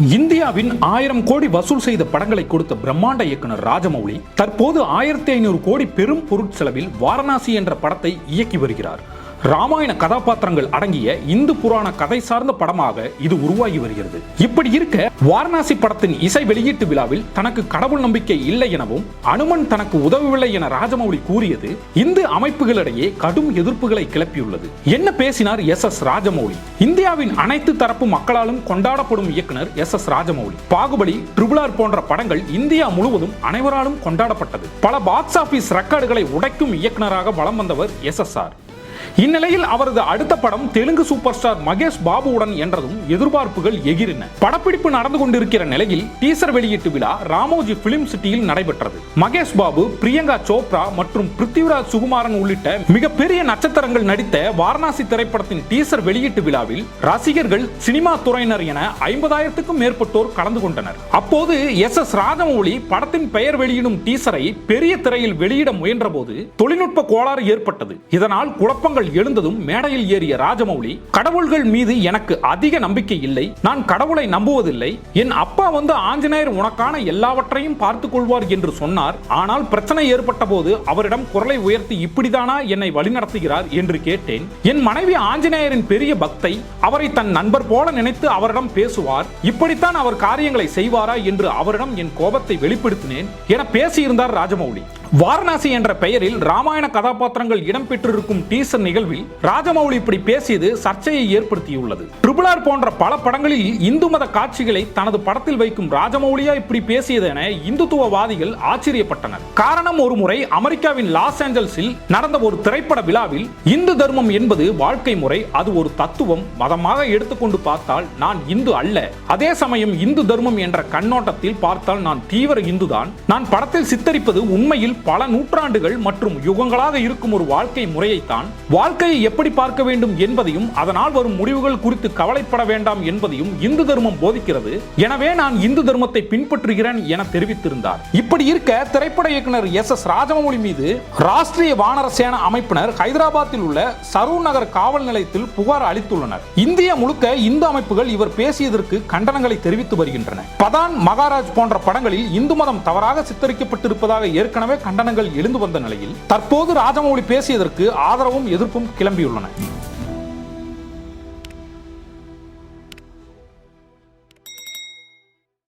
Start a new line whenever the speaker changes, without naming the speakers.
இந்தியாவின் 1000 கோடி வசூல் செய்த படங்களை கொடுத்த பிரம்மாண்ட இயக்குனர் ராஜமௌலி தற்போது 1500 கோடி பெரும் பொருட்செலவில் வாரணாசி என்ற படத்தை இயக்கி வருகிறார். ராமாயண கதாபாத்திரங்கள் அடங்கிய இந்து புராண கதை சார்ந்த படமாக இது உருவாகி வருகிறது. இப்படி இருக்க வாரணாசி படத்தின் இசை வெளியீட்டு விழாவில் தனக்கு கடவுள் நம்பிக்கை இல்லை எனவும் அனுமன் தனக்கு உதவவில்லை என ராஜமௌலி கூறியது இந்து அமைப்புகளிடையே கடும் எதிர்ப்புகளை கிளப்பியுள்ளது. என்ன பேசினார் எஸ் ராஜமௌலி? இந்தியாவின் அனைத்து தரப்பு மக்களாலும் கொண்டாடப்படும் இயக்குனர் எஸ் ராஜமௌலி. பாகுபலி, RRR போன்ற படங்கள் இந்தியா முழுவதும் அனைவராலும் கொண்டாடப்பட்டது. பல பாக்ஸ் ஆபீஸ் ரெக்கார்டுகளை உடைக்கும் இயக்குனராக வலம் வந்தவர் SSR. இந்நிலையில் அவரது அடுத்த படம் தெலுங்கு சூப்பர் ஸ்டார் மகேஷ் பாபுவுடன் என்றதும் எதிர்பார்ப்புகள் எகிரின. படப்பிடிப்பு நடந்து கொண்டிருக்கிற நிலையில் டீசர் வெளியீட்டு விழா ராமோஜி பிலிம் சிட்டியில் நடைபெற்றது. மகேஷ் பாபு, பிரியங்கா சோப்ரா மற்றும் பிருத்திவிராஜ் சுகுமாரன் உள்ளிட்ட மிகப்பெரிய நட்சத்திரங்கள் நடித்த வாரணாசி திரைப்படத்தின் டீசர் வெளியீட்டு விழாவில் ரசிகர்கள், சினிமா துறையினர் என 50,000க்கும் மேற்பட்டோர் கலந்து கொண்டனர். அப்போது எஸ் ராஜமௌலி படத்தின் பெயர் வெளியிடும் டீசரை பெரிய திரையில் வெளியிட முயன்ற போது தொழில்நுட்ப கோளாறு ஏற்பட்டது. இதனால் குழப்பங்கள் எழுந்ததும் மேடையில் ஏறிய ராஜமௌலி, கடவுள்கள் மீது எனக்கு அதிக நம்பிக்கை இல்லை, நான் கடவுளை நம்புவதில்லை, என் அப்பா வந்து ஆஞ்சநேயர் உனக்கான எல்லாவற்றையும் பார்த்துக் கொள்வார் என்று சொன்னார். ஆனால் பிரச்சனை ஏற்பட்ட போது அவரிடம் குரலை உயர்த்தி இப்படிதானா என்னை வழிநடத்துகிறார் என்று கேட்டேன். என் மனைவி ஆஞ்சநேயரின் பெரிய பக்தை, அவரை தன் நண்பர் போல நினைத்து அவரிடம் பேசுவார், இப்படித்தான் அவர் காரியங்களை செய்வாரா என்று அவரிடம் என் கோபத்தை வெளிப்படுத்தினேன் என பேசியிருந்தார் ராஜமௌலி. வாரணாசி என்ற பெயரில் ராமாயண கதாபாத்திரங்கள் இடம்பெற்றிருக்கும் டீசர் நிகழ்வில் ராஜமௌலி இப்படி பேசியது சர்ச்சையை ஏற்படுத்தியுள்ளது. RRR போன்ற பல படங்களில் இந்து மத காட்சிகளை தனது படத்தில் வைக்கும் ராஜமௌலியா இப்படி பேசியது என இந்துத்துவவாதிகள் ஆச்சரியப்பட்டனர். காரணம், ஒரு முறை அமெரிக்காவின் லாஸ் ஏஞ்சல்ஸில் நடந்த ஒரு திரைப்பட விழாவில் இந்து தர்மம் என்பது வாழ்க்கை முறை, அது ஒரு தத்துவம், மதமாக எடுத்துக்கொண்டு பார்த்தால் நான் இந்து அல்ல, அதே சமயம் இந்து தர்மம் என்ற கண்ணோட்டத்தில் பார்த்தால் நான் தீவிர இந்துதான், நான் படத்தில் சித்தரிப்பது உண்மையில் பல நூற்றாண்டுகள் மற்றும் யுகங்களாக இருக்கும் ஒரு வாழ்க்கை முறையைத்தான், வாழ்க்கையை எப்படி பார்க்க வேண்டும் என்பதையும் அதனால் வரும் முடிவுகள் குறித்து கவலைப்பட வேண்டாம் என்பதையும் இந்து தர்மம் போதிக்கிறது, எனவே நான் இந்து தர்மத்தை பின்பற்றுகிறேன் என தெரிவித்திருந்தார். இப்படி இருக்க திரைப்பட இயக்குனர் எஸ் ராஜமௌலி மீது ராஷ்டிரிய வானர சேனா அமைப்பினர் ஹைதராபாத்தில் உள்ள சரூர் நகர் காவல் நிலையத்தில் புகார் அளித்துள்ளனர். இந்தியா முழுக்க இந்து அமைப்புகள் இவர் பேசியதற்கு கண்டனங்களை தெரிவித்து வருகின்றன. பதான், மகாராஜ் போன்ற படங்களில் இந்து மதம் தவறாக சித்தரிக்கப்பட்டிருப்பதாக ஏற்கனவே கண்டனங்கள் எழுந்து வந்த நிலையில் தற்போது ராஜமௌலி பேசியதற்கு ஆதரவும் எதிர்ப்பும் கிளம்பியுள்ளன.